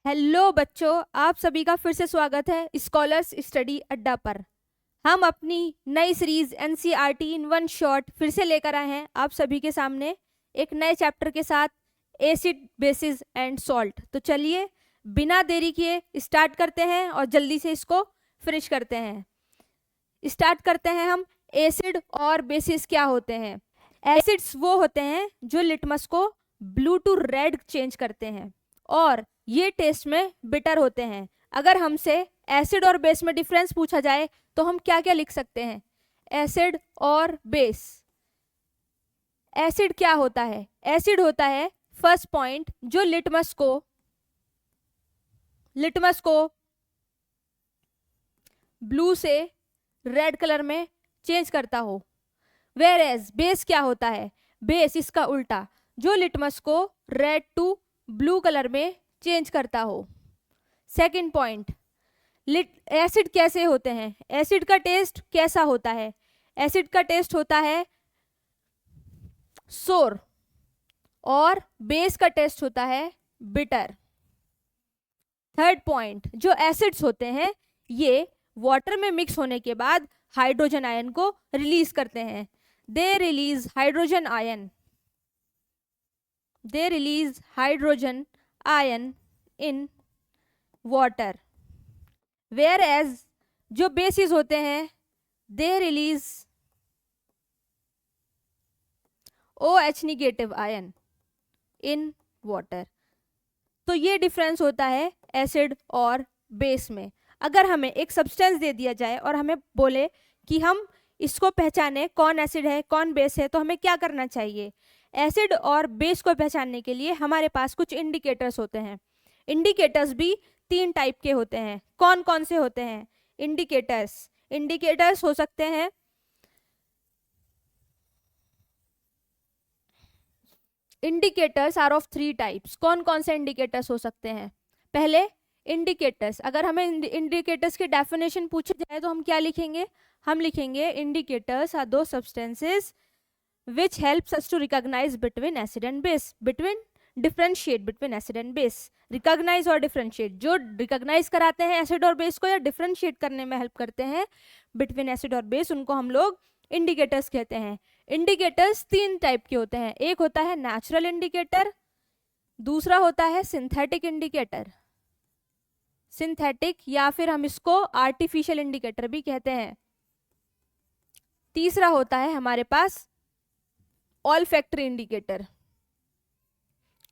Hello बच्चों, आप सभी का फिर से स्वागत है स्कॉलर्स स्टडी अड्डा पर। हम अपनी नई series NCERT in one shot फिर से लेकर आए हैं आप सभी के सामने एक नए चैप्टर के साथ, एसिड बेसिस एंड सॉल्ट। तो चलिए बिना देरी किए स्टार्ट करते हैं और जल्दी से इसको फिनिश करते हैं। स्टार्ट करते हैं हम। एसिड और बेसिस क्या होते हैं? एसिड्स वो होते हैं जो लिटमस को ब्लू टू रेड चेंज करते हैं और ये टेस्ट में बिटर होते हैं। अगर हमसे एसिड और बेस में डिफरेंस पूछा जाए तो हम क्या क्या लिख सकते हैं? एसिड और बेस। एसिड क्या होता है? एसिड होता है फर्स्ट पॉइंट जो लिटमस को ब्लू से रेड कलर में चेंज करता हो। वेयर एज बेस क्या होता है? बेस इसका उल्टा, जो लिटमस को रेड टू ब्लू कलर में चेंज करता हो। सेकंड पॉइंट, एसिड कैसे होते हैं? एसिड का टेस्ट कैसा होता है? एसिड का टेस्ट होता है सोर और बेस का टेस्ट होता है बिटर। थर्ड पॉइंट, जो एसिड्स होते हैं ये वाटर में मिक्स होने के बाद हाइड्रोजन आयन को रिलीज करते हैं। They release hydrogen ion in water. Whereas जो बेसिस होते हैं they release OH negative ion in water. तो ये डिफरेंस होता है एसिड और बेस में। अगर हमें एक सब्सटेंस दे दिया जाए और हमें बोले कि हम इसको पहचाने कौन एसिड है कौन बेस है, तो हमें क्या करना चाहिए? एसिड और बेस को पहचानने के लिए हमारे पास कुछ इंडिकेटर्स होते हैं। इंडिकेटर्स भी 3 टाइप के होते हैं। कौन कौन से होते हैं इंडिकेटर्स हो सकते हैं इंडिकेटर्स आर ऑफ 3 टाइप्स। कौन कौन से इंडिकेटर्स हो सकते हैं? पहले इंडिकेटर्स, अगर हमें इंडिकेटर्स की डेफिनेशन पूछी जाए तो हम क्या लिखेंगे? हम लिखेंगे indicators are the substances which helps us to recognise between acid and base, differentiate between acid and base. Recognise और डिफरेंशिएट, जो रिकॉग्नाइज कराते हैं एसिड और बेस को या डिफरेंशिएट करने में हेल्प करते हैं बिटवीन एसिड और बेस, उनको हम लोग इंडिकेटर्स कहते हैं। इंडिकेटर्स 3 टाइप के होते हैं। एक होता है नेचुरल इंडिकेटर, दूसरा होता है सिंथेटिक इंडिकेटर, या फिर हम इसको आर्टिफिशियल इंडिकेटर भी कहते हैं। तीसरा होता है हमारे पास ऑल्फैक्टरी इंडिकेटर।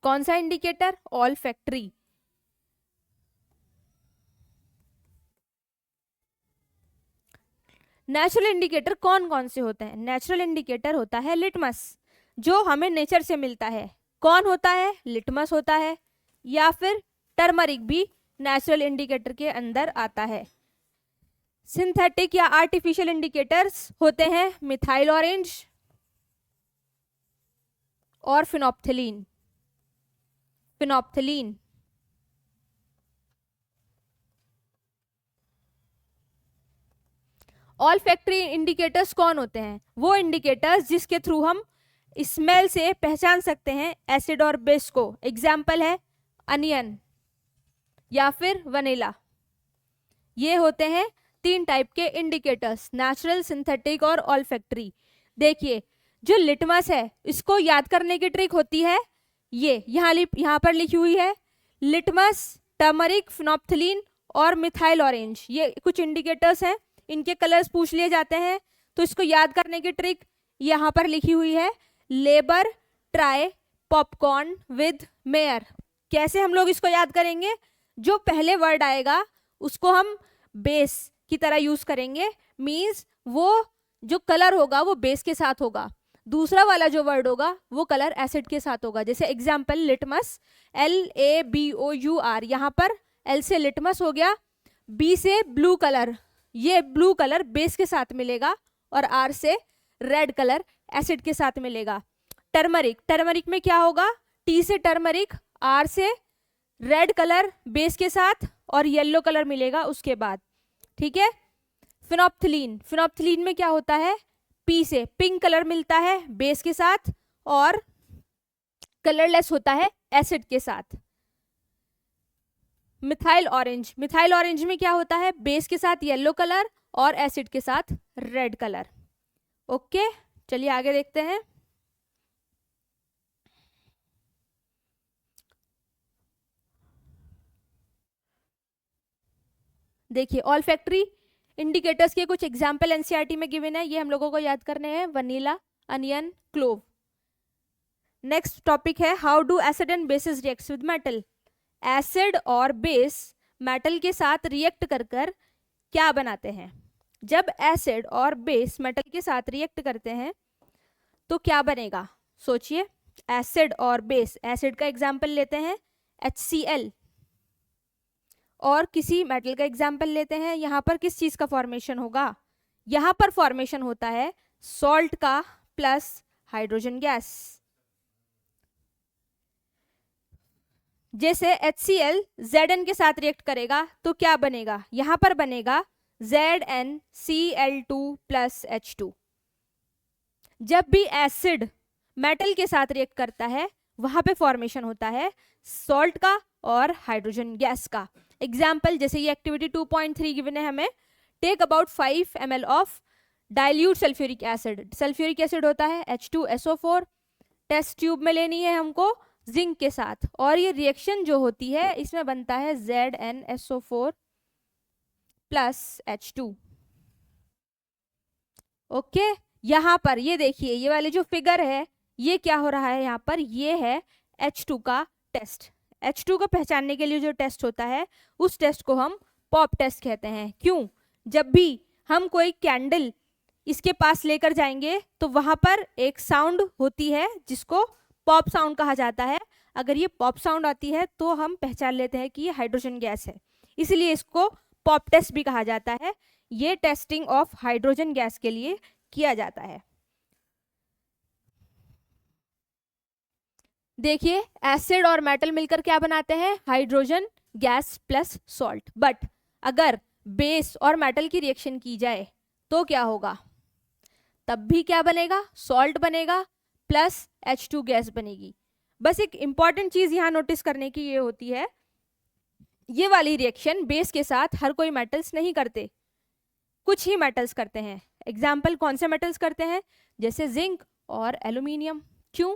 कौन सा इंडिकेटर? ऑल्फैक्टरी। नेचुरल इंडिकेटर कौन कौन से होते हैं? नेचुरल इंडिकेटर होता है लिटमस, जो हमें नेचर से मिलता है। कौन होता है? लिटमस होता है, या फिर टर्मरिक भी नेचुरल इंडिकेटर के अंदर आता है। सिंथेटिक या आर्टिफिशियल इंडिकेटर्स होते हैं मिथाइल ऑरेंज और फिनोप्थिलीन। ऑल्फैक्टरी इंडिकेटर्स कौन होते हैं? वो इंडिकेटर्स जिसके थ्रू हम स्मेल से पहचान सकते हैं एसिड और बेस को। एग्जाम्पल है अनियन या फिर वनीला। ये होते हैं 3 टाइप के इंडिकेटर्स, नेचुरल, सिंथेटिक और ऑल्फैक्टरी। देखिए, जो लिटमस है इसको याद करने की ट्रिक होती है ये यहाँ पर लिखी हुई है लिटमस, टर्मरिक, फिनोप्थिलीन और मिथाइल ऑरेंज। ये कुछ इंडिकेटर्स हैं, इनके कलर्स पूछ लिए जाते हैं। तो इसको याद करने की ट्रिक यहाँ पर लिखी हुई है, labour try popcorn with mayor. कैसे हम लोग इसको याद करेंगे? जो पहले वर्ड आएगा उसको हम बेस की तरह यूज करेंगे, मीन्स वो जो कलर होगा वो बेस के साथ होगा, दूसरा वाला जो वर्ड होगा वो कलर एसिड के साथ होगा। जैसे एग्जाम्पल लिटमस, LABOUR, यहाँ पर L से लिटमस हो गया, B से ब्लू कलर, ये ब्लू कलर बेस के साथ मिलेगा, और R से रेड कलर एसिड के साथ मिलेगा। टर्मरिक में क्या होगा? T से टर्मरिक, R से रेड कलर बेस के साथ, और येलो कलर मिलेगा उसके बाद। ठीक है। फिनोप्थिलीन में क्या होता है? P से पिंक कलर मिलता है बेस के साथ, और कलरलेस होता है एसिड के साथ। मिथाइल ऑरेंज, मिथाइल ऑरेंज में क्या होता है, बेस के साथ येलो कलर और एसिड के साथ रेड कलर। ओके, चलिए आगे देखते हैं। देखिए ऑल्फैक्टरी इंडिकेटर्स के कुछ एग्जाम्पल एनसीईआरटी में गिवन है, ये हम लोगों को याद करने हैं, vanilla, onion, clove. Next topic है how do acid and bases react with metal. Acid और बेस मेटल के साथ रिएक्ट कर कर क्या बनाते हैं। जब एसिड और बेस मेटल के साथ रिएक्ट करते हैं तो क्या बनेगा, सोचिए। एसिड और बेस, एसिड का एग्जाम्पल लेते हैं HCl और किसी मेटल का एग्जाम्पल लेते हैं, यहां पर किस चीज का फॉर्मेशन होगा, यहां पर फॉर्मेशन होता है सॉल्ट का प्लस हाइड्रोजन गैस। जैसे HCl Zn के साथ रिएक्ट करेगा तो क्या बनेगा, यहां पर बनेगा ZnCl2 प्लस H2। जब भी एसिड मेटल के साथ रिएक्ट करता है वहां पे फॉर्मेशन होता है सॉल्ट का और हाइड्रोजन गैस का। एग्जाम्पल जैसे ये एक्टिविटी 2.3 गिवन है हमें, take about 5 ml of dilute sulphuric acid. Sulphuric acid होता है H2SO4, टेस्ट ट्यूब में लेनी है हमको जिंक के साथ, और ये रिएक्शन जो होती है इसमें बनता है ZnSO4 प्लस H2। ओके, यहाँ पर ये देखिए, ये वाली जो फिगर है ये क्या हो रहा है, यहाँ पर ये है H2 का टेस्ट। H2 को पहचानने के लिए जो टेस्ट होता है उस टेस्ट को हम पॉप टेस्ट कहते हैं। क्यों, जब भी हम कोई कैंडल इसके पास लेकर जाएंगे तो वहां पर एक साउंड होती है जिसको पॉप साउंड कहा जाता है। अगर ये पॉप साउंड आती है तो हम पहचान लेते हैं कि ये हाइड्रोजन गैस है, इसलिए इसको पॉप टेस्ट भी कहा जाता है। ये टेस्टिंग ऑफ हाइड्रोजन गैस के लिए किया जाता है। देखिए एसिड और मेटल मिलकर क्या बनाते हैं, hydrogen gas plus salt. But अगर बेस और मेटल की रिएक्शन की जाए तो क्या होगा, तब भी क्या बनेगा, सॉल्ट बनेगा प्लस H2 गैस बनेगी। बस एक इंपॉर्टेंट चीज यहां नोटिस करने की ये होती है, ये वाली रिएक्शन बेस के साथ हर कोई मेटल्स नहीं करते, कुछ ही मेटल्स करते हैं। एग्जाम्पल कौन से मेटल्स करते हैं, जैसे जिंक और एल्यूमिनियम। क्यों,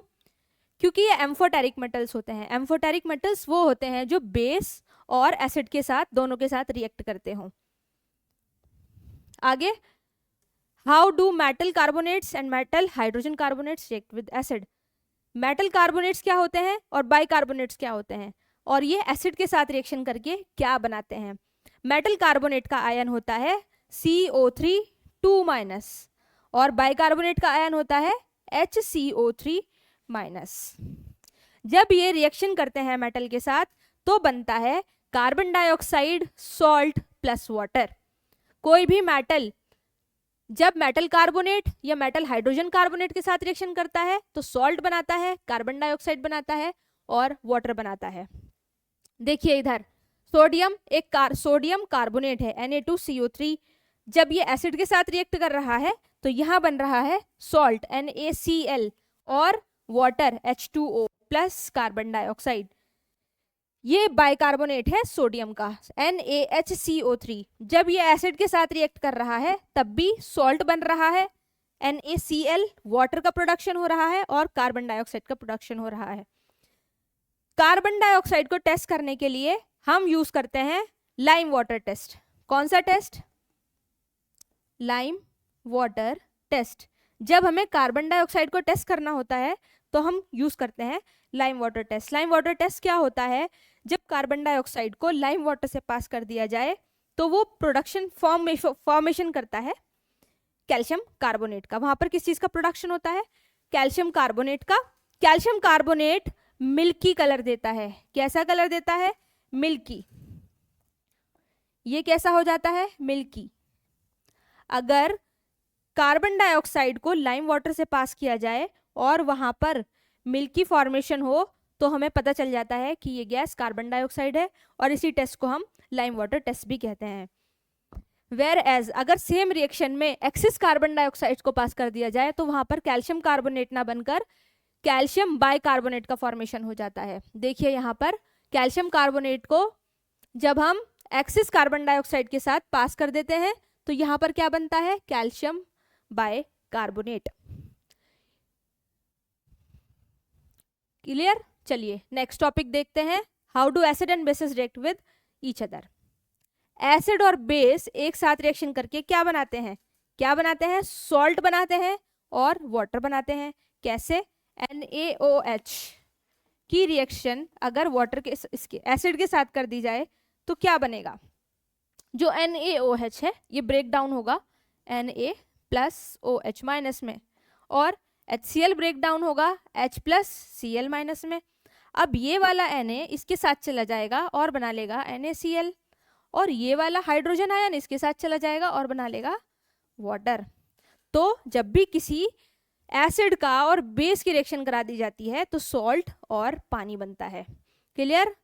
क्योंकि ये एम्फोटेरिक मेटल्स होते हैं। एम्फोटेरिक मेटल्स वो होते हैं जो बेस और एसिड के साथ, दोनों के साथ रिएक्ट करते हों। आगे, how do metal carbonates and metal hydrogen carbonates react with acid. Metal carbonates क्या होते हैं और बाइकार्बोनेट्स क्या होते हैं, और ये एसिड के साथ रिएक्शन करके क्या बनाते हैं। मेटल कार्बोनेट का आयन होता है CO3 और बाइकार्बोनेट का आयन होता है HCO3। जब ये रिएक्शन करते हैं मेटल के साथ तो बनता है carbon dioxide, salt plus water. कोई भी मेटल जब मेटल कार्बोनेट या मेटल हाइड्रोजन कार्बोनेट के साथ रिएक्शन करता है तो सॉल्ट बनाता है, कार्बन डाइऑक्साइड बनाता है और वाटर बनाता है। देखिए इधर सोडियम सोडियम कार्बोनेट है Na2CO3। जब ये एसिड के साथ रिएक्ट कर रहा है तो यहाँ बन रहा है सॉल्ट NaCl और water H2O plus carbon dioxide. ये बाइकार्बोनेट है सोडियम का NaHCO3। जब ये एसिड के साथ रिएक्ट कर रहा है तब भी सॉल्ट बन रहा है, NaCl, वाटर का प्रोडक्शन हो रहा है और कार्बन डाइऑक्साइड का प्रोडक्शन हो रहा है। कार्बन डाइऑक्साइड को टेस्ट करने के लिए हम यूज करते हैं लाइम वाटर टेस्ट। कौन सा टेस्ट, लाइम वाटर टेस्ट। जब हमें कार्बन डाइऑक्साइड को टेस्ट करना होता है तो हम यूज करते हैं lime water test. Lime water test क्या होता है, जब कार्बन डाइऑक्साइड को लाइम वाटर से पास कर दिया जाए तो वो प्रोडक्शन फॉर्मेशन करता है कैल्शियम कार्बोनेट का। वहां पर किस चीज का प्रोडक्शन होता है, कैल्शियम कार्बोनेट का। कैल्शियम कार्बोनेट मिल्की कलर देता है। कैसा कलर देता है, मिल्की। ये कैसा हो जाता है, मिल्की। अगर कार्बन डाइऑक्साइड को लाइम वाटर से पास किया जाए और वहां पर मिल्की फॉर्मेशन हो तो हमें पता चल जाता है कि ये गैस कार्बन डाइऑक्साइड है, और इसी टेस्ट को हम लाइम वाटर टेस्ट भी कहते हैं। वेयर एज अगर सेम रिएक्शन में एक्सिस कार्बन डाइऑक्साइड को पास कर दिया जाए तो वहां पर कैल्शियम कार्बोनेट ना बनकर कैल्शियम बाइकार्बोनेट का फॉर्मेशन हो जाता है। देखिए यहाँ पर कैल्शियम कार्बोनेट को जब हम एक्सिस कार्बन डाइऑक्साइड के साथ पास कर देते हैं तो यहां पर क्या बनता है, कैल्शियम बाय कार्बोनेट। क्लियर? चलिए नेक्स्ट टॉपिक देखते हैं, how do acid and bases react with each other. Acid और बेस एक साथ रिएक्शन करके क्या बनाते हैं, क्या बनाते हैं, सॉल्ट बनाते हैं और वाटर बनाते हैं। कैसे? NaOH की रिएक्शन अगर वाटर के इसके एसिड के साथ कर दी जाए तो क्या बनेगा, जो NaOH है ये ब्रेक डाउन होगा Na+OH- में, और HCl ब्रेक डाउन होगा H+Cl- में। अब ये वाला Na इसके साथ चला जाएगा और बना लेगा NaCl, और ये वाला हाइड्रोजन आयन इसके साथ चला जाएगा और बना लेगा वाटर। तो जब भी किसी एसिड का और बेस की रिएक्शन करा दी जाती है तो सॉल्ट और पानी बनता है। क्लियर?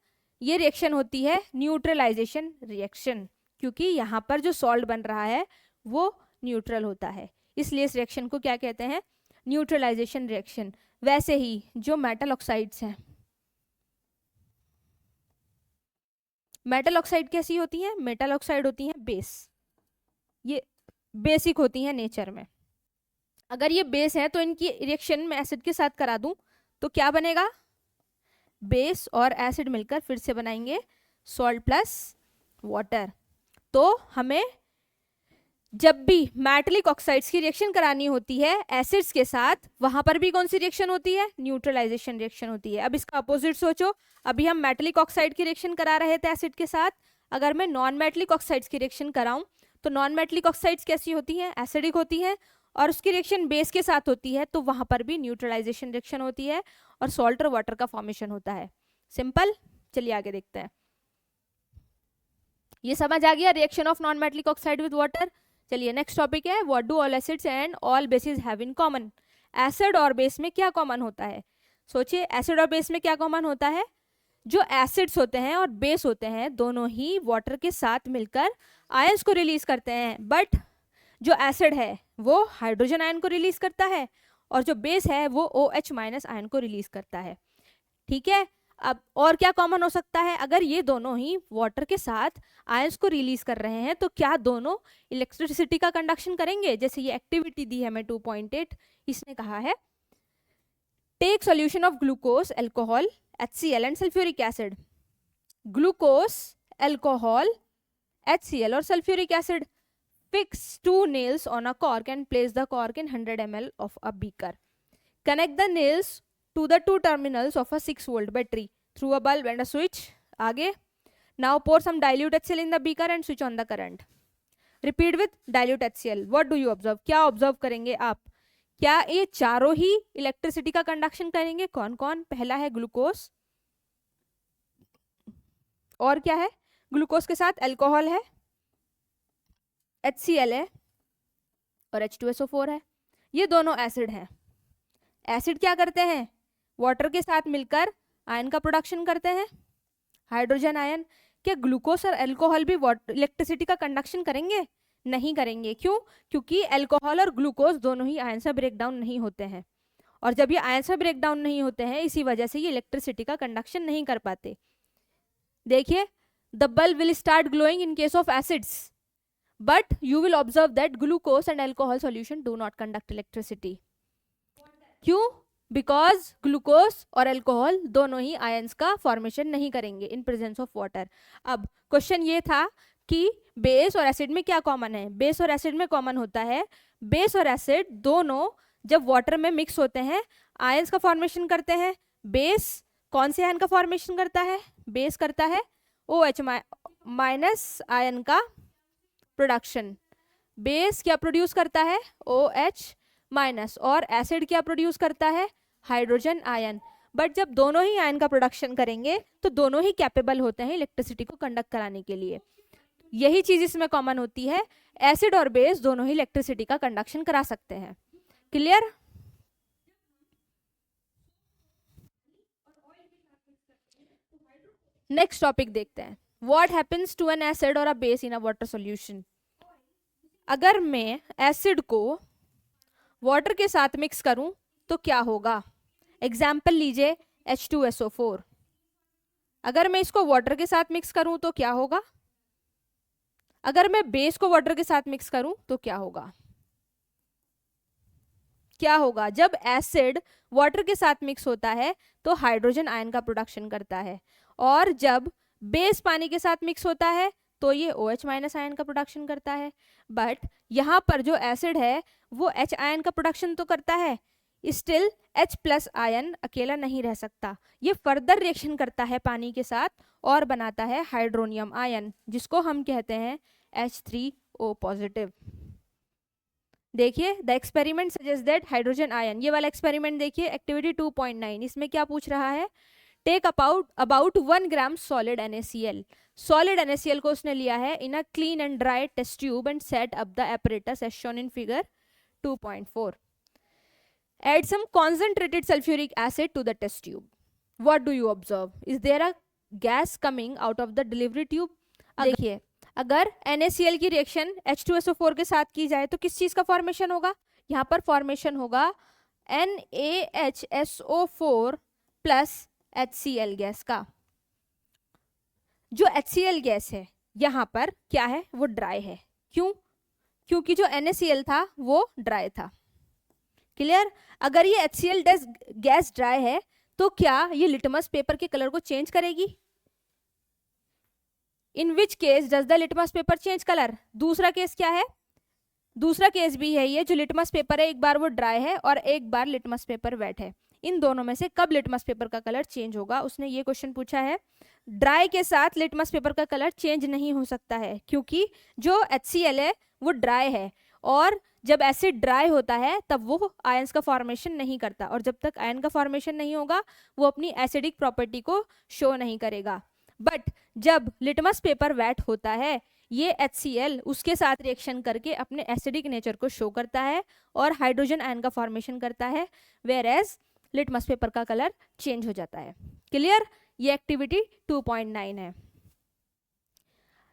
ये रिएक्शन होती है न्यूट्रलाइजेशन रिएक्शन, क्योंकि यहाँ पर जो सॉल्ट बन रहा है वो न्यूट्रल होता है, इसलिए इस रिएक्शन को क्या कहते हैं, न्यूट्रलाइजेशन रिएक्शन। वैसे ही जो मेटल ऑक्साइड्स हैं, मेटल ऑक्साइड कैसी होती हैं, मेटल ऑक्साइड होती हैं बेस, ये बेसिक होती हैं नेचर में। अगर ये बेस है तो इनकी रिएक्शन में एसिड के साथ करा दूं तो क्या बनेगा, बेस और एसिड मिलकर फिर से बनाएंगे सॉल्ट प्लस वाटर। तो हमें जब भी मेटलिक ऑक्साइड्स की रिएक्शन करानी होती है एसिड्स के साथ, वहां पर भी कौन सी रिएक्शन होती है, न्यूट्रलाइजेशन रिएक्शन होती है। अब इसका अपोजिट सोचो, अभी हम मेटलिक ऑक्साइड की रिएक्शन करा रहे थे एसिड के साथ, अगर मैं नॉन मेटलिक ऑक्साइड्स की रिएक्शन कराऊं तो नॉन मेटलिक ऑक्साइड्स कैसी होती हैं, एसिडिक होती हैं, और उसकी रिएक्शन बेस के साथ होती है, तो वहां पर भी न्यूट्रलाइजेशन रिएक्शन होती है और सॉल्ट और वाटर का फॉर्मेशन होता है। सिंपल। चलिए आगे देखते हैं। ये समझ आ गया reaction of non metallic oxide with water. चलिए नेक्स्ट टॉपिक है, what do all acids and all basis have in common. Acid और बेस में क्या कॉमन होता है, सोचिए एसिड और बेस में क्या कॉमन होता है, जो एसिड्स होते हैं और बेस होते हैं दोनों ही वाटर के साथ मिलकर आयंस को रिलीज करते हैं, बट जो एसिड है वो हाइड्रोजन आयन को रिलीज करता है और जो बेस है वो OH- आयन को रिलीज करता है। ठीक है, अब और क्या कॉमन हो सकता है, अगर ये दोनों ही वाटर के साथ आयंस को रिलीज कर रहे हैं तो क्या दोनों इलेक्ट्रिसिटी का कंडक्शन करेंगे। जैसे ये एक्टिविटी दी है मैं 2.8, इसने कहा है take solution of glucose, alcohol, HCl and sulphuric acid. Glucose, alcohol, HCl और sulphuric acid. Fix 2 nails on a cork and place the cork in 100 ml of a beaker. Connect the nails to the 2 terminals of a 6-volt battery through a bulb and a switch. आगे, now pour some dilute HCl in the beaker and switch on the current. Repeat with dilute HCl. What do you observe? क्या observe करेंगे आप, क्या ये चारों ही electricity का conduction करेंगे। कौन कौन, पहला है ग्लूकोज, और क्या है, ग्लूकोज के साथ एल्कोहल है, HCl है और H2SO4 है। ये दोनों एसिड हैं। एसिड क्या करते हैं, वाटर के साथ मिलकर आयन का प्रोडक्शन करते हैं, हाइड्रोजन आयन। क्या ग्लूकोज और अल्कोहल भी इलेक्ट्रिसिटी का कंडक्शन करेंगे, नहीं करेंगे। क्यों, क्योंकि अल्कोहल और ग्लूकोज दोनों ही आयन से ब्रेक डाउन नहीं होते हैं, और जब ये आयन से ब्रेक डाउन नहीं होते हैं इसी वजह से ये इलेक्ट्रिसिटी का कंडक्शन नहीं कर पाते। देखिए, the bulb will start glowing in case of acids, but you will observe that glucose and alcohol solution do not conduct electricity. क्यों, बिकॉज ग्लूकोज और अल्कोहल दोनों ही आयंस का फॉर्मेशन नहीं करेंगे इन प्रेजेंस ऑफ वाटर। अब question ये था कि बेस और एसिड में क्या कॉमन है। बेस और एसिड में कॉमन होता है, बेस और एसिड दोनों जब वाटर में मिक्स होते हैं आयंस का फॉर्मेशन करते हैं। बेस कौन से आयन का फॉर्मेशन करता है, बेस करता है OH- आयन का प्रोडक्शन। बेस क्या प्रोड्यूस करता है, OH-, और एसिड क्या प्रोड्यूस करता है, हाइड्रोजन आयन। बट जब दोनों ही आयन का प्रोडक्शन करेंगे तो दोनों ही कैपेबल होते हैं इलेक्ट्रिसिटी को कंडक्ट कराने के लिए। यही चीज इसमें कॉमन होती है, एसिड और बेस दोनों ही इलेक्ट्रिसिटी का कंडक्शन करा सकते हैं। क्लियर? नेक्स्ट टॉपिक देखते हैं, what happens to an acid और a base in a water solution. अगर मैं एसिड को वाटर के साथ मिक्स करूं तो क्या होगा। एग्जाम्पल लीजिए H2SO4। अगर मैं इसको वाटर के साथ मिक्स करूं तो क्या होगा, अगर मैं बेस को वाटर के साथ मिक्स करूं तो क्या होगा, क्या होगा? जब एसिड वाटर के साथ मिक्स होता है तो हाइड्रोजन आयन का प्रोडक्शन करता है, और जब बेस पानी के साथ मिक्स होता है तो ये OH माइनस आयन का प्रोडक्शन करता है। बट यहाँ पर जो एसिड है वो H आयन का प्रोडक्शन तो करता है, स्टिल H प्लस आयन अकेला नहीं रह सकता, ये फर्दर रिएक्शन करता है पानी के साथ और बनाता है हाइड्रोनियम आयन, जिसको हम कहते हैं H3O पॉजिटिव। देखिए, the experiment suggest that hydrogen ion, ये वाला एक्सपेरिमेंट देखिए, एक्टिविटी 2.9, इसमें क्या पूछ रहा है? Take about 1 gram solid NaCl। Solid NaCl को उसने लिया है in a clean and dry test tube and set up the apparatus as shown in figure 2.4. Add some concentrated sulfuric acid to the test tube. What do you observe? Is there a gas coming out of the delivery tube? देखिए, अगर NaCl की reaction H2SO4 के साथ की जाए तो किस चीज का फॉर्मेशन होगा? यहाँ पर फॉर्मेशन होगा NaHSO4 प्लस HCl गैस का। जो HCl गैस है यहाँ पर क्या है? वो ड्राई है। क्यों? क्योंकि जो NaCl था वो ड्राई था। क्लियर? अगर ये HCl गैस ड्राई है तो क्या ये लिटमस पेपर के कलर को चेंज करेगी? In which case does the litmus paper change colour? दूसरा केस क्या है? दूसरा केस भी है ये, जो लिटमस पेपर है एक बार वो ड्राई है और एक बार लिटमस पेपर वेट है। इन दोनों में से कब लिटमस पेपर का कलर चेंज होगा? उसने ये क्वेश्चन पूछा है। ड्राई के साथ लिटमस पेपर का कलर चेंज नहीं हो सकता है, क्योंकि जो HCl है वो ड्राई है, और जब एसिड ड्राई होता है तब वो आयंस का फॉर्मेशन नहीं करता, और जब तक आयन का फॉर्मेशन नहीं होगा वो अपनी एसिडिक प्रॉपर्टी को शो नहीं करेगा। बट जब लिटमस पेपर वेट होता है, ये HCl उसके साथ रिएक्शन करके अपने एसिडिक नेचर को शो करता है और हाइड्रोजन आयन का फॉर्मेशन करता है, वेयर एज लिटमस पेपर का कलर चेंज हो जाता है। क्लियर? ये एक्टिविटी 2.9 है।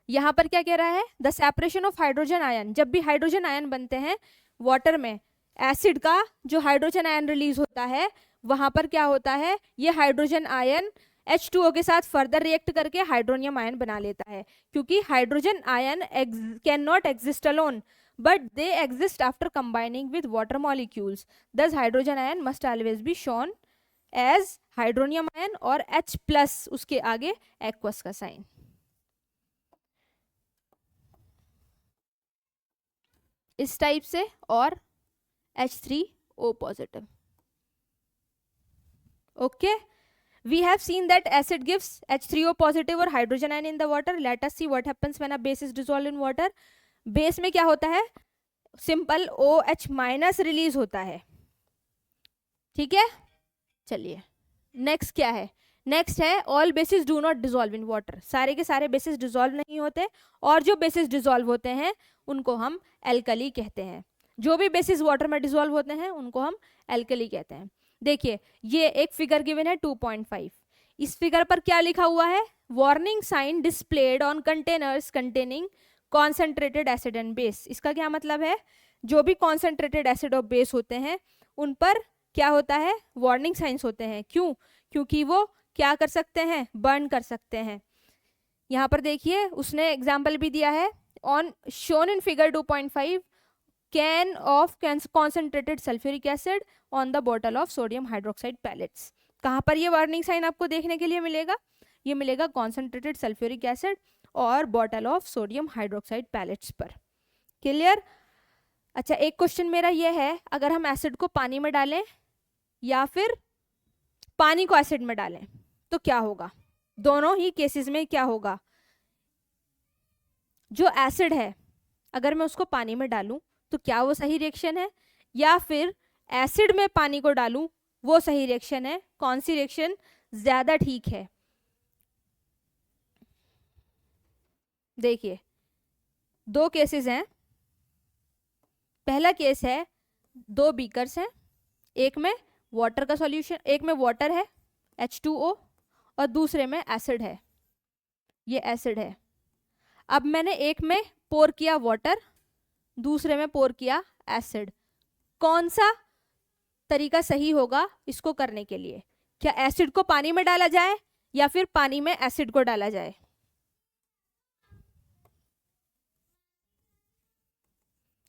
यहां पर क्या कह रहा है? The separation of hydrogen ion, जब भी हाइड्रोजन आयन बनते हैं वाटर में, एसिड का जो हाइड्रोजन आयन रिलीज होता है वहां पर क्या होता है? ये हाइड्रोजन आयन H2O के साथ फर्दर रिएक्ट करके हाइड्रोनियम आयन बना लेता है, क्योंकि hydrogen ion can not exist alone but they exist after combining with water molecules. Thus hydrogen ion must always be shown as hydronium ion और H plus उसके आगे aqueous का sign. इस टाइप से, और H3O positive. Okay, we have seen that acid gives H3O positive और hydrogen ion in the water. Let us see what happens when a base is dissolved in water. Base में क्या होता है? Simple OH minus release होता है। ठीक है, चलिए नेक्स्ट क्या है? नेक्स्ट है all basis do not dissolve in water. सारे के सारे बेसिस डिसॉल्व नहीं होते, और जो बेसिस डिसॉल्व होते हैं उनको हम एल्कली कहते हैं। जो भी बेसिस वाटर में डिसॉल्व होते हैं उनको हम एल्कली कहते हैं। देखिए, ये एक फिगर गिवन है 2.5। इस फिगर पर क्या लिखा हुआ है? Warning sign displayed on containers containing concentrated acid and base. इसका क्या मतलब है? जो भी कॉन्सेंट्रेटेड एसिड और बेस होते हैं उन पर क्या होता है? वार्निंग साइंस होते हैं। क्यों? क्योंकि वो क्या कर सकते हैं? बर्न कर सकते हैं। यहाँ पर देखिए, उसने एग्जाम्पल भी दिया है, on shown in figure 2.5 can of concentrated sulphuric acid on the bottle of sodium hydroxide pellets. कहाँ पर ये वार्निंग साइन आपको देखने के लिए मिलेगा? ये मिलेगा कॉन्सेंट्रेटेड सल्फ्यूरिक एसिड और bottle of sodium hydroxide pellets पर। क्लियर? अच्छा, एक क्वेश्चन मेरा ये है, अगर हम एसिड को पानी में डालें या फिर पानी को एसिड में डालें तो क्या होगा? दोनों ही केसेस में क्या होगा? जो एसिड है अगर मैं उसको पानी में डालूं तो क्या वो सही रिएक्शन है, या फिर एसिड में पानी को डालूं वो सही रिएक्शन है? कौन सी रिएक्शन ज्यादा ठीक है? देखिए, दो केसेस हैं। पहला केस है, दो बीकर्स हैं, एक में वाटर का सॉल्यूशन, एक में वाटर है H2O और दूसरे में एसिड है, ये एसिड है। अब मैंने एक में पोर किया वाटर, दूसरे में पोर किया एसिड। कौन सा तरीका सही होगा इसको करने के लिए? क्या एसिड को पानी में डाला जाए या फिर पानी में एसिड को डाला जाए?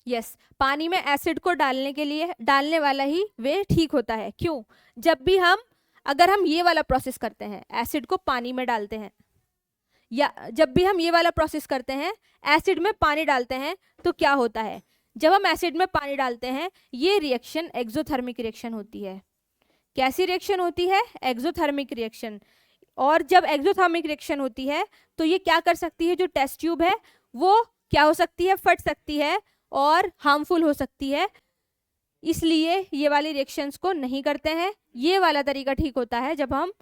यस, पानी में एसिड को डालने के लिए डालने वाला ही वे ठीक होता है। क्यों? जब भी अगर हम ये वाला प्रोसेस करते हैं, एसिड को पानी में डालते हैं, या जब भी हम ये वाला प्रोसेस करते हैं, एसिड में पानी डालते हैं, तो क्या होता है? जब हम एसिड में पानी डालते हैं, ये रिएक्शन एक्सोथर्मिक रिएक्शन होती है। कैसी रिएक्शन होती है? Exothermic reaction. और जब एक्सोथर्मिक रिएक्शन होती है तो ये क्या कर सकती है? जो टेस्ट ट्यूब है वो क्या हो सकती है? फट सकती है और हार्मफुल हो सकती है। इसलिए ये वाली रिएक्शंस को नहीं करते हैं। ये वाला तरीका ठीक होता है जब हम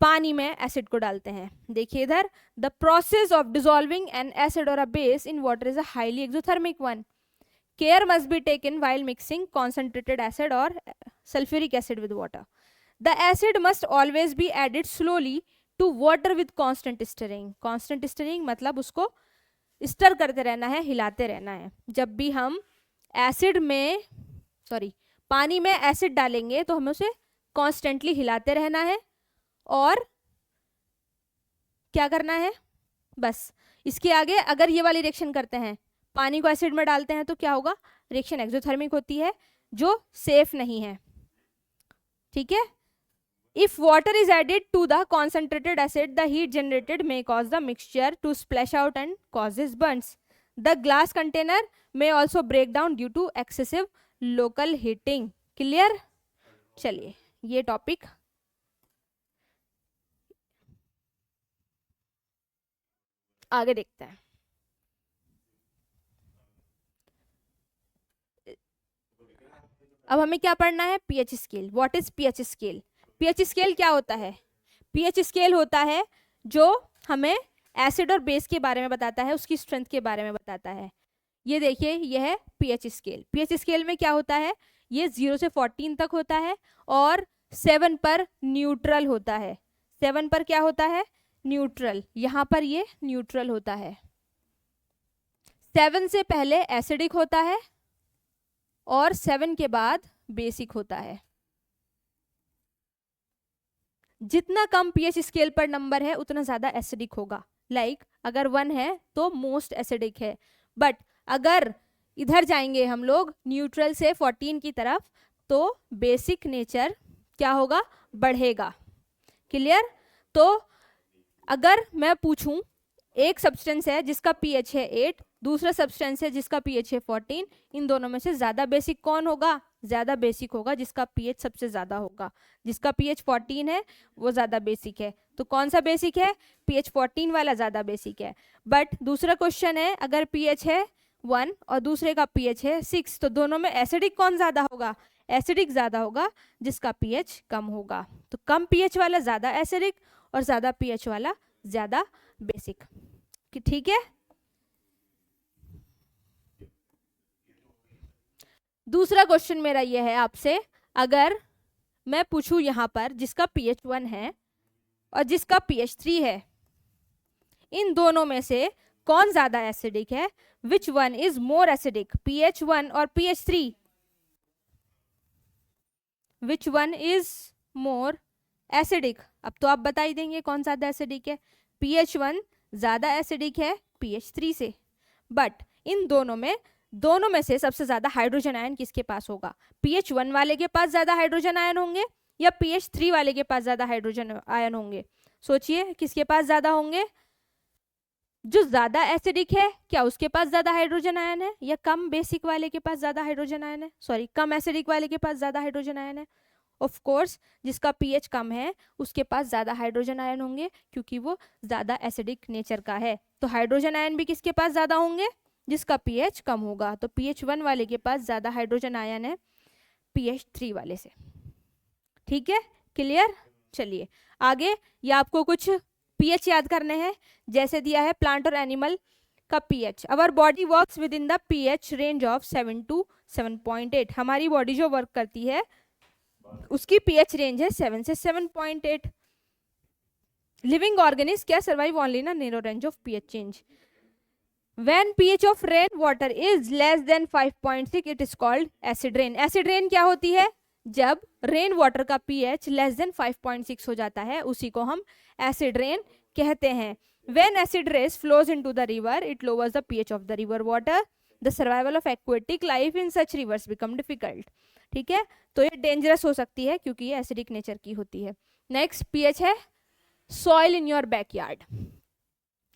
पानी में एसिड को डालते हैं। देखिए इधर, the process of dissolving an acid और a base in water is a highly exothermic one. Care must be taken while mixing concentrated acid और sulphuric acid with water. The acid must always be added slowly to water with constant stirring. Constant stirring मतलब उसको stir करते रहना है, हिलाते रहना है। जब भी हम पानी में एसिड डालेंगे तो हमें उसे कॉन्स्टेंटली हिलाते रहना है और क्या करना है? बस इसके आगे अगर ये वाली रिएक्शन करते हैं, पानी को एसिड में डालते हैं, तो क्या होगा? रिएक्शन एक्सोथर्मिक होती है, जो सेफ नहीं है। ठीक है? If water is added to the concentrated acid, the heat generated may cause the mixture to splash out and causes burns. The glass container may also break down due to excessive local heating. Clear? चलिए ये topic आगे देखते हैं। अब हमें क्या पढ़ना है? PH scale. What is pH scale? PH scale क्या होता है? पीएच स्केल होता है जो हमें एसिड और बेस के बारे में बताता है, उसकी स्ट्रेंथ के बारे में बताता है। ये देखिए, ये है पीएच स्केल। पीएच स्केल में क्या होता है? ये 0 से 14 तक होता है और 7 पर न्यूट्रल होता है। 7 पर क्या होता है? न्यूट्रल। यहाँ पर ये न्यूट्रल होता है। 7 से पहले एसिडिक होता है और 7 के बाद बेसिक होता है। जितना कम पीएच स्केल पर नंबर है उतना ज्यादा एसिडिक होगा। लाइक अगर 1 है तो मोस्ट एसिडिक है, बट अगर इधर जाएंगे हम लोग न्यूट्रल से 14 की तरफ तो बेसिक नेचर क्या होगा? बढ़ेगा। क्लियर? तो अगर मैं पूछूं, एक सब्सटेंस है जिसका पीएच है 8, दूसरा सब्सटेंस है जिसका पीएच है 14, इन दोनों में से ज्यादा बेसिक कौन होगा? ज्यादा बेसिक होगा जिसका पीएच सबसे ज्यादा होगा। जिसका पीएच 14 है वो ज्यादा बेसिक है। तो कौन सा बेसिक है? पीएच 14 वाला ज्यादा बेसिक है। बट दूसरा क्वेश्चन है, अगर पीएच है 1 और दूसरे का पीएच है 6, तो दोनों में एसिडिक कौन ज्यादा होगा? एसिडिक ज्यादा होगा जिसका पीएच कम होगा। तो कम पीएच वाला ज्यादा एसिडिक और ज्यादा पीएच वाला ज्यादा बेसिक। ठीक है? दूसरा क्वेश्चन मेरा ये है आपसे, अगर मैं पूछूं यहाँ पर जिसका पीएच 1 है और जिसका पीएच 3 है, इन दोनों में से कौन ज्यादा एसिडिक है? Which one is more acidic? PH 1 और pH 3, which one is more acidic? अब तो आप बता ही देंगे कौन ज्यादा एसिडिक है। पीएच 1 ज्यादा एसिडिक है पीएच 3 से, बट इन दोनों में से सबसे ज्यादा हाइड्रोजन आयन किसके पास होगा? पीएच 1 वाले के पास ज्यादा हाइड्रोजन आयन होंगे या पीएच 3 वाले के पास ज्यादा हाइड्रोजन आयन होंगे? सोचिए किसके पास ज्यादा होंगे? जो ज्यादा एसिडिक है, क्या उसके पास ज्यादा हाइड्रोजन आयन है, या कम बेसिक वाले के पास ज्यादा हाइड्रोजन आयन है? सॉरी, कम एसिडिक वाले के पास ज्यादा हाइड्रोजन आयन है। ऑफ कोर्स जिसका पीएच कम है उसके पास ज्यादा हाइड्रोजन आयन होंगे, क्योंकि वो ज्यादा एसिडिक नेचर का है। तो हाइड्रोजन आयन भी किसके पास ज्यादा होंगे? जिसका पीएच कम होगा। तो पीएच 1 वाले के पास ज्यादा हाइड्रोजन आयन है पीएच 3 वाले से। ठीक है? क्लियर? चलिए आगे, या आपको कुछ पीएच याद करने हैं। जैसे दिया है प्लांट और एनिमल का pH. Our body works with in the pH range of 7 to 7.8। हमारी बॉडी जो वर्क करती है उसकी पीएच रेंज है 7 से 7.8। लिविंग ऑर्गेनिज्म क्या survive only in a narrow range of pH change. When pH of rain water is less than 5.6, it is called acid rain. Acid rain क्या होती है? जब रेन वाटर का pH लेस देन 5.6 हो जाता है उसी को हम एसिड रेन कहते हैं। When acid rays flows into the river, it lowers the pH of the river water. The survival of aquatic life in such rivers become difficult. ठीक है, तो ये डेंजरस हो सकती है क्योंकि ये एसिडिक नेचर की होती है। नेक्स्ट pH है soil in your backyard.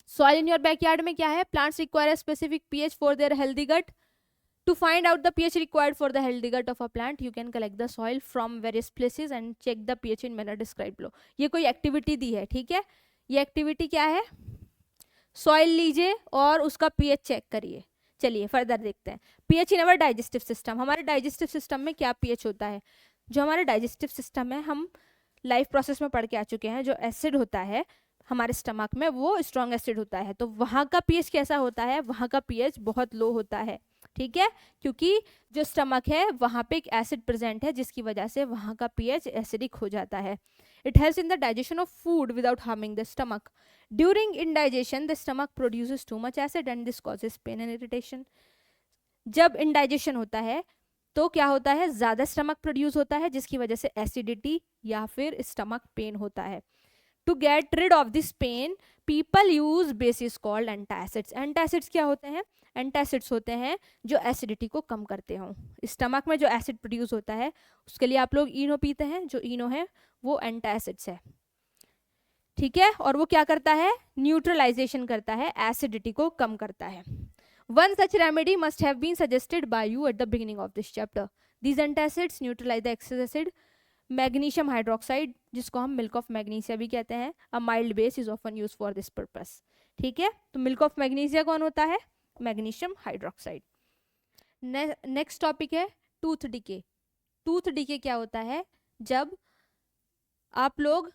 Soil in your backyard में क्या है? Plants require a specific pH for their healthy gut. To find out the pH required for the healthy gut of a plant, you can collect the soil from various places and check the pH in manner described below. ये कोई activity दी है, ठीक है। ये activity क्या है? Soil लीजिए और उसका pH चेक करिए। चलिए फर्दर देखते हैं। pH इन अवर डाइजेस्टिव सिस्टम। हमारे डाइजेस्टिव सिस्टम में क्या pH होता है? जो हमारे डाइजेस्टिव सिस्टम है, हम लाइफ प्रोसेस में पढ़ के आ चुके हैं, जो एसिड होता है हमारे स्टमक में वो स्ट्रॉन्ग एसिड होता है। तो वहाँ का pH कैसा होता है? वहाँ का pH बहुत लो होता है, ठीक है, क्योंकि जो स्टमक है वहाँ पे एक एसिड प्रेजेंट है जिसकी वजह से वहाँ का pH एसिडिक हो जाता है। It helps in the digestion of food without harming the stomach. During indigestion the stomach produces too much acid and this causes pain and irritation. जब इंडाइजेशन होता है तो क्या होता है? ज़्यादा स्टमक प्रोड्यूस होता है जिसकी वजह से एसिडिटी या फिर स्टमक पेन होता है। To get rid of this pain, people use bases called antacids. Antacids क्या होते हैं? Antacids होते हैं जो एसिडिटी को कम करते हों। स्टमक में जो एसिड प्रोड्यूस होता है उसके लिए आप लोग इनो पीते हैं, जो इनो है वो एंटासिड्स है, ठीक है, और वो क्या करता है? न्यूट्रलाइजेशन करता है, एसिडिटी को कम करता है। One such remedy must have been suggested by you at the beginning of this chapter. These antacids neutralize the excess acid. Magnesium hydroxide, जिसको हम मिल्क ऑफ मैग्नीसिया भी कहते हैं, a mild base is often use for this purpose, ठीक है। तो milk of मैग्नीसिया कौन होता है? Magnesium hydroxide. नेक्स्ट टॉपिक है टूथ डिके। टूथ डिके क्या होता है? जब आप लोग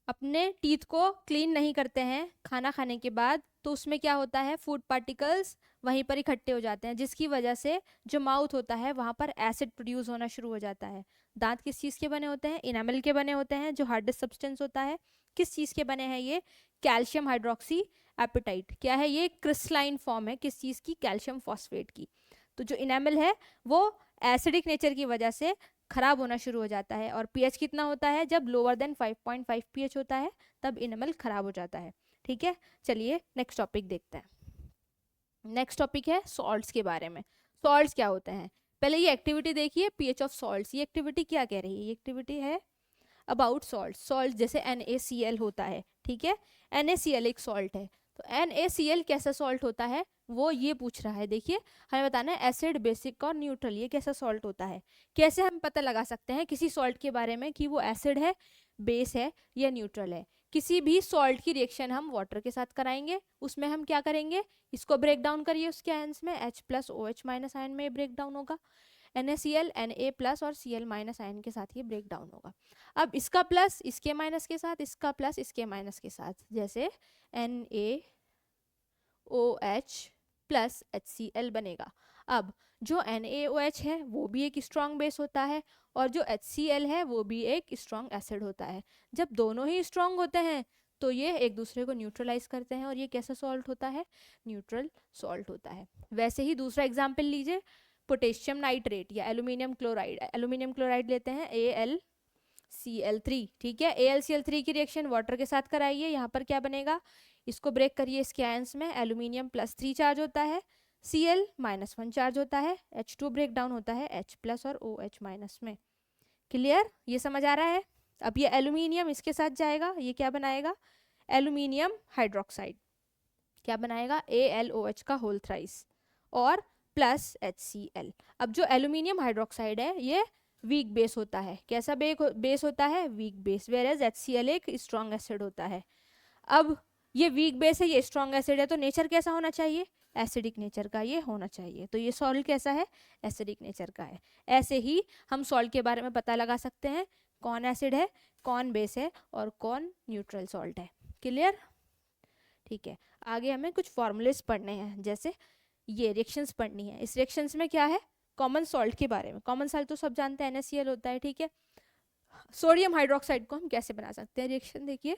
अपने टीथ को क्लीन नहीं करते हैं खाना खाने के बाद, तो उसमें क्या होता है? फूड पार्टिकल्स वहीं पर इकट्ठे हो जाते हैं जिसकी वजह से जो माउथ होता है वहाँ पर एसिड प्रोड्यूस होना शुरू हो जाता है। दांत किस चीज़ के बने होते हैं? इनामल के बने होते हैं, जो हार्डेस्ट सब्सटेंस होता है। किस चीज़ के बने हैं ये? Calcium hydroxy apatite. क्या है ये? क्रिस्टलाइन फॉर्म है किस चीज़ की? कैल्शियम फॉस्फेट की। तो जो इनामल है वो एसिडिक नेचर की वजह से खराब होना शुरू हो जाता है। और pH कितना होता है? जब लोअर देन 5.5 pH होता है तब इनामल खराब हो जाता है, ठीक है। चलिए नेक्स्ट टॉपिक देखते हैं। नेक्स्ट टॉपिक है सॉल्ट्स के बारे में। सॉल्ट्स क्या होते हैं? पहले ये एक्टिविटी देखिए, pH ऑफ सॉल्ट्स। ये एक्टिविटी क्या कह रही है? ये एक्टिविटी है अबाउट सॉल्ट। सॉल्ट जैसे NaCl होता है, ठीक है, NaCl एक सॉल्ट है। तो NaCl कैसा सॉल्ट होता है वो ये पूछ रहा है। देखिए हमें बताना है एसिड, बेसिक और न्यूट्रल, ये कैसा सॉल्ट होता है। कैसे हम पता लगा सकते हैं किसी सॉल्ट के बारे में कि वो एसिड है, बेस है या न्यूट्रल है? किसी भी सॉल्ट की रिएक्शन हम वाटर के साथ कराएंगे, उसमें हम क्या करेंगे? इसको ब्रेक डाउन करिए उसके आयंस में, H+OH- आयन में ब्रेक डाउन होगा। NaCl Na+ और Cl- आयन के साथ ये ब्रेक डाउन होगा। अब इसका प्लस इसके माइनस के साथ, इसका प्लस इसके माइनस के साथ, जैसे NaOH+HCl बनेगा। अब जो NaOH है वो भी एक स्ट्रॉन्ग बेस होता है और जो HCl है वो भी एक स्ट्रॉन्ग एसिड होता है। जब दोनों ही स्ट्रॉन्ग होते हैं तो ये एक दूसरे को न्यूट्रलाइज करते हैं और ये कैसा सॉल्ट होता है? न्यूट्रल सॉल्ट होता है। वैसे ही दूसरा एग्जाम्पल लीजिए, पोटेशियम नाइट्रेट या एल्यूमिनियम क्लोराइड। एल्यूमिनियम क्लोराइड लेते हैं AlCl3, ठीक है। AlCl3 की रिएक्शन वाटर के साथ कराइए, यहाँ पर क्या बनेगा? इसको ब्रेक करिए इसके आयंस में, एल्यूमिनियम +3 चार्ज होता है, Cl -1 चार्ज होता है, H2 ब्रेक डाउन होता है H+ और OH- में। क्लियर? ये समझ आ रहा है? अब ये एल्यूमिनियम इसके साथ जाएगा, ये क्या बनाएगा? Aluminium hydroxide. क्या बनाएगा? AlOH का होल थ्राइस और प्लस HCl। अब जो एल्यूमिनियम हाइड्रोक्साइड है ये वीक बेस होता है। कैसा बेस होता है? Weak base. वेयरएज HCl एक स्ट्रॉन्ग एसिड होता है। अब ये वीक बेस है, ये स्ट्रॉन्ग एसिड है, तो नेचर कैसा होना चाहिए? एसिडिक नेचर का ये होना चाहिए। तो ये सॉल्ट कैसा है? एसिडिक नेचर का है। ऐसे ही हम सॉल्ट के बारे में पता लगा सकते हैं कौन एसिड है, कौन बेस है और कौन न्यूट्रल सॉल्ट है। क्लियर? ठीक है, आगे हमें कुछ फॉर्मूलेस पढ़ने हैं, जैसे ये रिएक्शंस पढ़नी है। इस रिएक्शंस में क्या है? कॉमन सॉल्ट के बारे में। कॉमन सॉल्ट तो सब जानते हैं, NaCl होता है, ठीक है। सोडियम हाइड्रोक्साइड को हम कैसे बना सकते हैं? रिएक्शन देखिए,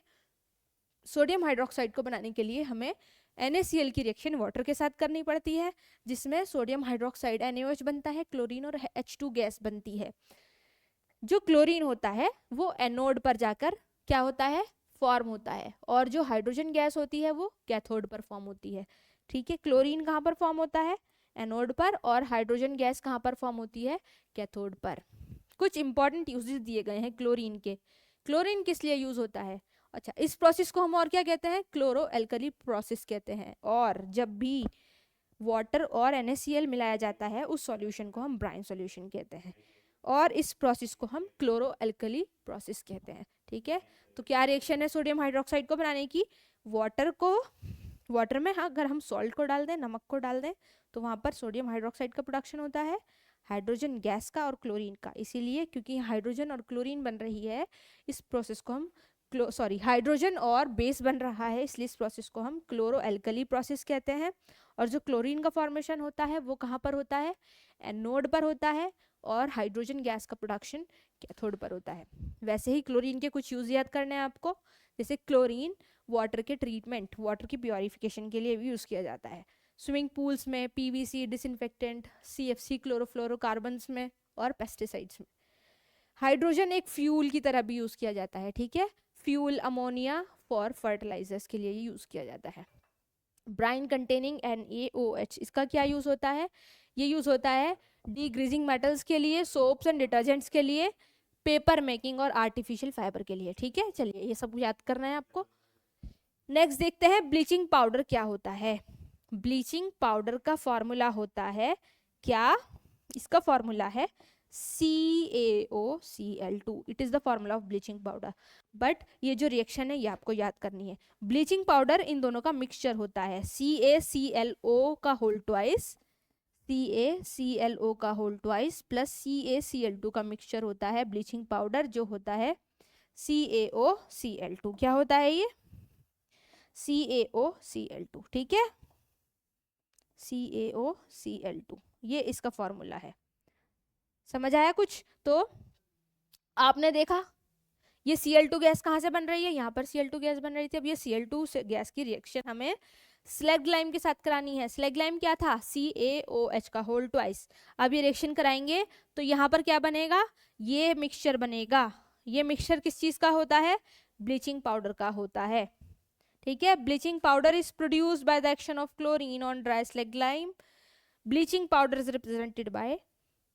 सोडियम हाइड्रोक्साइड को बनाने के लिए हमें NaCl की रिएक्शन वाटर के साथ करनी पड़ती है, जिसमें सोडियम हाइड्रोक्साइड NaOH बनता है, क्लोरीन और H2 गैस बनती है। जो क्लोरीन होता है वो एनोड पर जाकर क्या होता है, फॉर्म होता है, और जो हाइड्रोजन गैस होती है वो कैथोड पर फॉर्म होती है। ठीक है, क्लोरीन कहाँ पर फॉर्म होता है, एनोड पर, और हाइड्रोजन गैस कहाँ पर फॉर्म होती है, कैथोड पर। कुछ इंपॉर्टेंट यूजेस दिए गए हैं क्लोरीन के। क्लोरीन किस लिए यूज होता है, अच्छा, इस प्रोसेस को हम और क्या कहते हैं, क्लोरो एल्कली प्रोसेस कहते हैं। और जब भी वाटर और NaCl मिलाया जाता है उस सॉल्यूशन को हम ब्राइन सॉल्यूशन कहते हैं, और इस प्रोसेस को हम क्लोरो एल्कली प्रोसेस कहते हैं। ठीक है, तो क्या रिएक्शन है सोडियम हाइड्रोक्साइड को बनाने की, वाटर में अगर हम सॉल्ट को डाल दें, नमक को डाल दें, तो वहाँ पर सोडियम हाइड्रोक्साइड का प्रोडक्शन होता है, हाइड्रोजन गैस का और क्लोरीन का। इसीलिए क्योंकि हाइड्रोजन और क्लोरीन बन रही है, इस प्रोसेस को हम हाइड्रोजन और बेस बन रहा है, इसलिए इस प्रोसेस को हम क्लोरो एल्कली प्रोसेस कहते हैं। और जो क्लोरीन का फॉर्मेशन होता है वो कहाँ पर होता है, एनोड पर होता है, और हाइड्रोजन गैस का प्रोडक्शन कैथोड पर होता है। वैसे ही क्लोरीन के कुछ यूज याद करने हैं आपको, जैसे क्लोरीन वाटर के ट्रीटमेंट, वाटर की प्योरिफिकेशन के लिए भी यूज किया जाता है, स्विमिंग पूल्स में, PVC डिसइंफेक्टेंट, CFC क्लोरोफ्लोरोकार्बन्स में, और पेस्टिसाइड्स में। हाइड्रोजन एक फ्यूल की तरह भी यूज किया जाता है। ठीक है, फ्यूल अमोनिया फॉर फर्टिलाइजर्स के लिए यूज किया जाता है। ब्राइन कंटेनिंग NaOH, इसका क्या यूज होता है, ये यूज होता है डीग्रीजिंग मेटल्स के लिए, सोप्स एंड डिटर्जेंट्स के लिए, पेपर मेकिंग और आर्टिफिशियल फाइबर के लिए। ठीक है, चलिए ये सब याद करना है आपको। नेक्स्ट देखते हैं ब्लीचिंग पाउडर क्या होता है। ब्लीचिंग पाउडर का फॉर्मूला होता है क्या, इसका फॉर्मूला है CaOCl2, it is the formula of bleaching powder. But ये जो रिएक्शन है ये आपको याद करनी है। ब्लीचिंग पाउडर इन दोनों का मिक्सचर होता है, CaClO का होल ट्वाइस, CaClO का होल ट्वाइस प्लस CaCl2 का मिक्सचर होता है ब्लीचिंग पाउडर, जो होता है CaOCl2। क्या होता है ये, CaOCl2। ठीक है, CaOCl2, ये इसका फॉर्मूला है। समझ आया कुछ, तो आपने देखा ये Cl2 गैस कहाँ से बन रही है, यहाँ पर Cl2 गैस बन रही थी। अब ये Cl2 गैस की रिएक्शन हमें स्लैग लाइम के साथ करानी है। स्लैग लाइम क्या था, CaOH का होल ट्वाइस। अब ये रिएक्शन कराएंगे तो यहाँ पर क्या बनेगा, ये मिक्सचर बनेगा। ये मिक्सचर किस चीज का होता है, ब्लीचिंग पाउडर का होता है। ठीक है, bleaching powder is produced by the action of chlorine on dry slag lime. Bleaching powder is represented by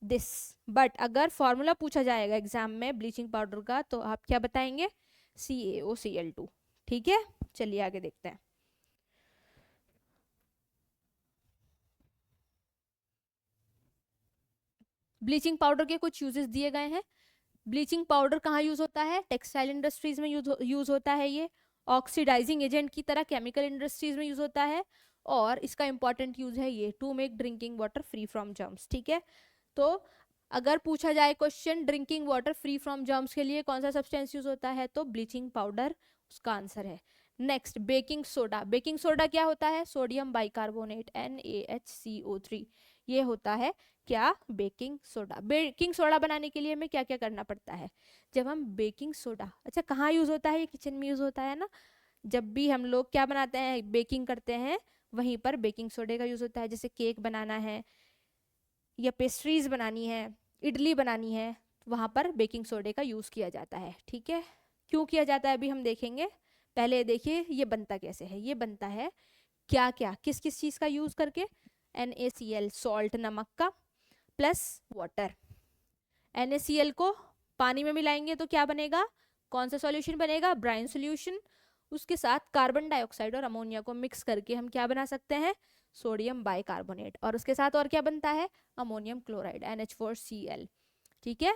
this. But अगर फॉर्मूला पूछा जाएगा एग्जाम में ब्लीचिंग पाउडर का, तो आप क्या बताएंगे, CaOCl2। ठीक है, चलिए आगे देखते हैं। ब्लीचिंग पाउडर के कुछ यूजेस दिए गए हैं। ब्लीचिंग पाउडर कहाँ यूज होता है, टेक्सटाइल इंडस्ट्रीज में यूज होता है। ये ऑक्सीडाइजिंग एजेंट की तरह केमिकल इंडस्ट्रीज में यूज होता है। और इसका इंपॉर्टेंट यूज है ये to make drinking water free from germs. ठीक है, तो अगर पूछा जाए question drinking water free from germs के लिए कौन सा सब्सटेंस यूज होता है, तो ब्लीचिंग पाउडर उसका आंसर है। Next baking soda. Baking soda क्या होता है, सोडियम बाइकार्बोनेट NaHCO3, ये होता है क्या, बेकिंग सोडा। बेकिंग सोडा बनाने के लिए हमें क्या क्या करना पड़ता है, जब हम बेकिंग सोडा, अच्छा कहाँ यूज होता है, ये किचन में यूज होता है ना। जब भी हम लोग क्या बनाते हैं, बेकिंग करते हैं, वहीं पर बेकिंग सोडे का यूज होता है। जैसे केक बनाना है या पेस्ट्रीज बनानी है, इडली बनानी है, वहाँ पर बेकिंग सोडे का यूज किया जाता है। ठीक है, क्यों किया जाता है अभी हम देखेंगे। पहले देखिए ये बनता कैसे है, ये बनता है क्या क्या, किस किस चीज का यूज करके, NaCl सॉल्ट नमक का प्लस वाटर। NaCl को पानी में मिलाएंगे तो क्या बनेगा, कौन सा सॉल्यूशन बनेगा, ब्राइन सॉल्यूशन। उसके साथ कार्बन डाइऑक्साइड और अमोनिया को मिक्स करके हम क्या बना सकते हैं, सोडियम बाइकार्बोनेट। और उसके साथ और क्या बनता है, अमोनियम क्लोराइड NH4Cl। ठीक है,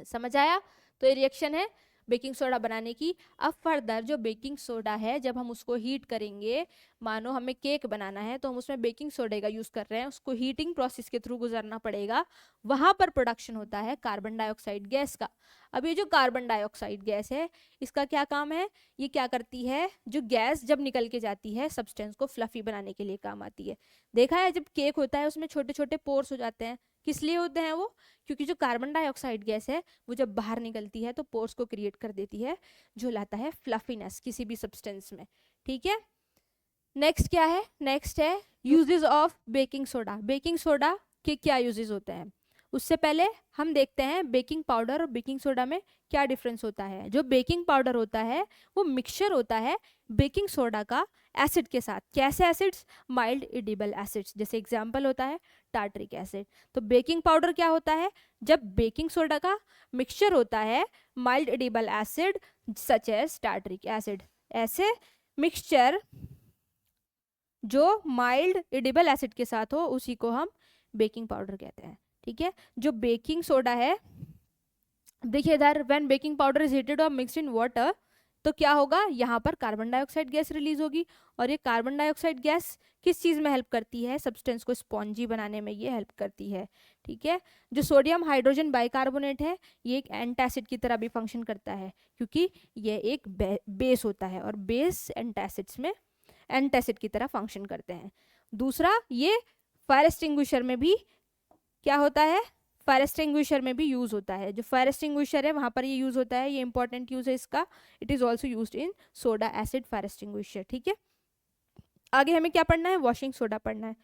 समझ आया। तो ये रिएक्शन है बेकिंग सोडा बनाने की। अब फर्दर जो बेकिंग सोडा है, जब हम उसको हीट करेंगे, मानो हमें केक बनाना है तो हम उसमें बेकिंग सोडे का यूज कर रहे हैं, उसको हीटिंग प्रोसेस के थ्रू गुजरना पड़ेगा, वहां पर प्रोडक्शन होता है कार्बन डाइऑक्साइड गैस का। अब ये जो कार्बन डाइऑक्साइड गैस है, इसका क्या काम है, ये क्या करती है, जो गैस जब निकल के जाती है सब्सटेंस को फ्लफी बनाने के लिए काम आती है। देखा है जब केक होता है उसमें छोटे छोटे पोर्स हो जाते हैं, किस लिए होते हैं वो, क्योंकि जो कार्बन डाइऑक्साइड गैस है वो जब बाहर निकलती है तो पोर्स को क्रिएट कर देती है, जो लाता है फ्लफीनेस किसी भी सब्सटेंस में। ठीक है, नेक्स्ट क्या है, नेक्स्ट है uses of baking soda. Baking soda के क्या यूजेस होते हैं, उससे पहले हम देखते हैं बेकिंग पाउडर और बेकिंग सोडा में क्या डिफरेंस होता है। जो बेकिंग पाउडर होता है वो मिक्सचर होता है बेकिंग सोडा का एसिड के साथ। कैसे एसिड्स? माइल्ड एडिबल एसिड्स, जैसे एग्जांपल होता है टार्टरिक एसिड। तो बेकिंग पाउडर क्या होता है? जब बेकिंग सोडा का मिक्सचर होता है mild edible acid such as tartaric acid. ऐसे मिक्सचर जो माइल्ड एडिबल एसिड के साथ हो उसी को हम बेकिंग पाउडर कहते हैं। ठीक है, जो बेकिंग सोडा है, देखिए इधर when baking powder is heated और मिक्स्ड इन वाटर, तो क्या होगा, यहाँ पर कार्बन डाइऑक्साइड गैस रिलीज होगी। और ये कार्बन डाइऑक्साइड गैस किस चीज़ में हेल्प करती है? सब्सटेंस को स्पॉन्जी बनाने में ये हेल्प करती है। ठीक है, जो सोडियम हाइड्रोजन बाइकार्बोनेट है ये एक एंटासिड की तरह भी फंक्शन करता है, क्योंकि ये एक बेस होता है और बेस एंटासिड्स में एंटासिड की तरह फंक्शन करते हैं। दूसरा, ये फायर एक्सटिंग्विशर में भी क्या होता है? फायर एक्सटिंग्विशर में भी यूज होता है। जो फायर एक्सटिंग्विशर है वहां पर ये यूज होता है, ये इंपॉर्टेंट यूज है इसका। It is also used in soda acid fire extinguisher. ठीक है, आगे हमें क्या पढ़ना है? वॉशिंग सोडा पढ़ना है।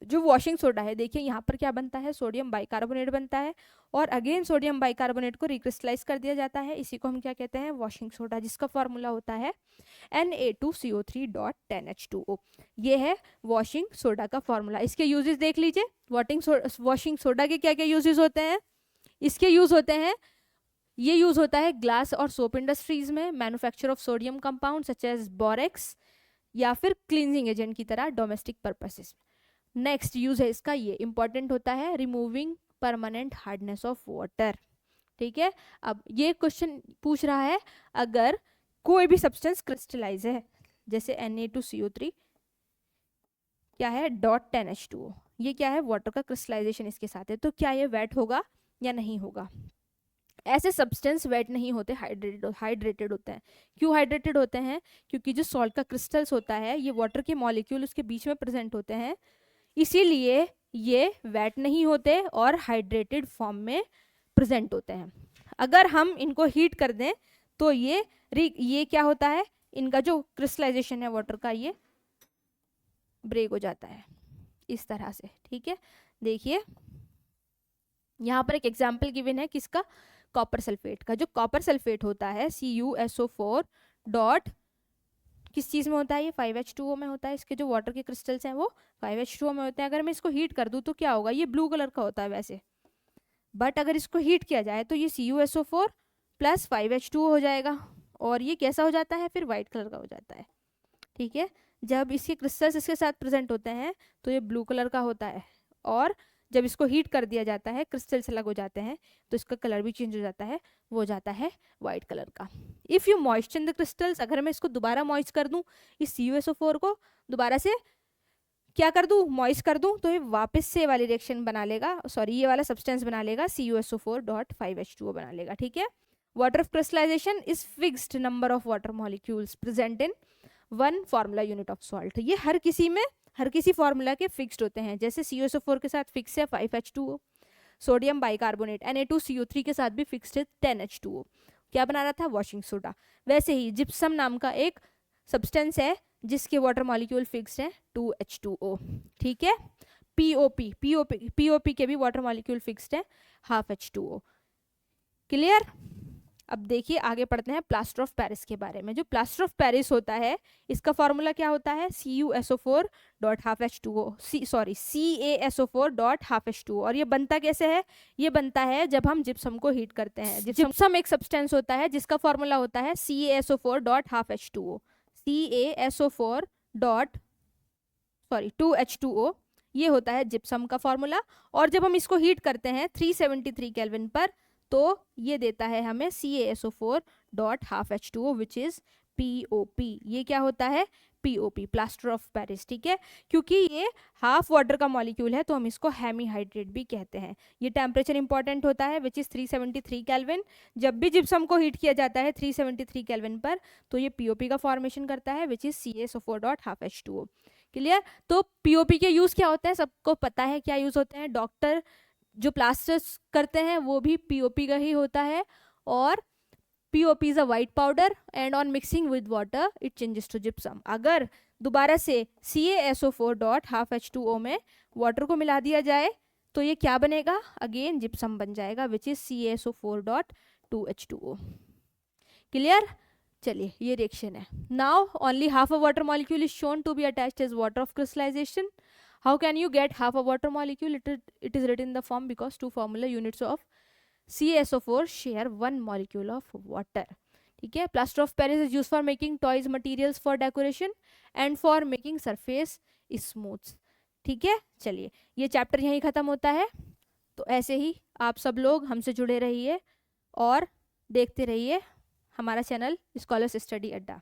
जो वॉशिंग सोडा है, देखिए यहाँ पर क्या बनता है? सोडियम बाइकार्बोनेट बनता है और अगेन सोडियम बाइकार्बोनेट को रिक्रिस्टलाइज कर दिया जाता है। इसी को हम क्या कहते हैं? वॉशिंग सोडा, जिसका फॉर्मूला होता है Na2CO3.10H2O। ये है वॉशिंग सोडा का फॉर्मूला। इसके यूजेस देख लीजिए। वॉशिंग सोडा के क्या क्या यूजेस होते हैं? इसके यूज होते हैं, ये यूज होता है ग्लास और सोप इंडस्ट्रीज में, manufacture of sodium compound such as borax, या फिर क्लींजिंग एजेंट की तरह डोमेस्टिक पर्पसेस। नेक्स्ट यूज है इसका, ये इंपॉर्टेंट होता है, removing permanent hardness of water. ठीक है, अब ये क्वेश्चन पूछ रहा है अगर कोई भी सब्सटेंस क्रिस्टलाइज है, जैसे Na2CO3 क्या है? .10H2O, ये क्या है? वाटर का क्रिस्टलाइजेशन इसके साथ है, तो क्या ये वेट होगा या नहीं होगा? ऐसे सब्सटेंस वेट नहीं होते, हाइड्रेटेड होते हैं। क्यों हाइड्रेटेड होते हैं? क्योंकि जो सॉल्ट का क्रिस्टल्स होता है, ये वाटर के मॉलिक्यूल उसके बीच में प्रेजेंट होते हैं, इसीलिए ये वेट नहीं होते और हाइड्रेटेड फॉर्म में प्रेजेंट होते हैं। अगर हम इनको हीट कर दें तो ये क्या होता है? इनका जो क्रिस्टलाइजेशन है वाटर का, ये ब्रेक हो जाता है इस तरह से। ठीक है, देखिए यहाँ पर एक एग्जाम्पल गिवन है किसका? कॉपर सल्फेट का। जो कॉपर सल्फेट होता है CuSO4 डॉट किस चीज़ में होता है? ये 5H2O में होता है। इसके जो वाटर के क्रिस्टल्स हैं वो 5H2O में होते हैं। अगर मैं इसको हीट कर दूँ तो क्या होगा? ये ब्लू कलर का होता है वैसे, बट अगर इसको हीट किया जाए तो ये CuSO4 प्लस 5H2O हो जाएगा और ये कैसा हो जाता है? फिर वाइट कलर का हो जाता है। ठीक है, जब इसके क्रिस्टल्स इसके साथ प्रेजेंट होते हैं तो ये ब्लू कलर का होता है, और जब इसको हीट कर दिया जाता है, क्रिस्टल्स अलग हो जाते हैं, तो इसका कलर भी चेंज हो जाता है, वो हो जाता है वाइट कलर का। If you moisture the crystals, अगर मैं इसको दोबारा मॉइस्ट कर दूं, इस CuSO4 को दोबारा से क्या कर दूं? मॉइस्ट कर दूं, तो ये वापस से वाली रिएक्शन बना लेगा, सॉरी ये वाला सब्सटेंस बना लेगा, CuSO4.5H2O बना लेगा। ठीक है, water of crystallisation is fixed number of water molecules present in 1 formula unit of salt. ये हर किसी फार्मूला के फिक्स्ड होते हैं। जैसे CuSO4 के साथ फिक्स है 5H2O, सोडियम बाइकार्बोनेट Na2CO3 के साथ भी फिक्स्ड है 10H2O। क्या बना रहा था? Washing soda. वैसे ही जिप्सम नाम का एक सब्सटेंस है जिसके वाटर मॉलिक्यूल फिक्स्ड है 2H2O। ठीक है, POP के भी वाटर मॉलिक्यूल फिक्स्ड है 1/2H2O। क्लियर? अब देखिए आगे पढ़ते हैं प्लास्टर ऑफ पेरिस के बारे में। जो प्लास्टर ऑफ पेरिस होता है, इसका फॉर्मूला क्या होता है? CaSO4.12H2O। और ये बनता कैसे है? ये बनता है जब हम जिप्सम को हीट करते हैं। जिप्सम एक सब्सटेंस होता है जिसका फॉर्मूला होता है CaSO4.12H2O। CaSO4.2H2O ये होता है जिप्सम का फॉर्मूला। और जब हम इसको हीट करते हैं 373 केल्विन पर, तो ये देता है हमें CaSO4.12H2O विच इज POP। ये क्या होता है? POP, plaster of Paris. ठीक है, क्योंकि ये हाफ वाटर का मॉलिक्यूल है तो हम इसको हेमीहाइड्रेट भी कहते हैं। ये टेम्परेचर इंपॉर्टेंट होता है विच इज 373 केल्विन। जब भी जिप्सम को हीट किया जाता है 373 केल्विन पर, तो ये POP का फॉर्मेशन करता है विच इज CaSO4.12H2O। क्लियर? तो POP के यूज क्या होते हैं? सबको पता है क्या यूज होते हैं। डॉक्टर जो प्लास्टर्स करते हैं वो भी POP का ही होता है, और POP is a white powder and on mixing with water it changes to gypsum. अगर दोबारा से CaSO4.12H2O में वाटर को मिला दिया जाए तो ये क्या बनेगा, अगेन जिप्सम बन जाएगा, विच इज CaSO4.2H2O। क्लियर। चलिए ये रिएक्शन है। Now only half a water molecule is shown to be attached as water of crystallisation. How can you get half a water molecule? It is written in the form because two formula units of CaSO4 share one molecule of water. ठीक है। Plaster of Paris is use for making toys materials for decoration and for making surface smooth. ठीक है। चलिए ये chapter यहीं खत्म होता है। तो ऐसे ही आप सब लोग हमसे जुड़े रहिए और देखते रहिए हमारा चैनल स्कॉलर्स स्टडी अड्डा।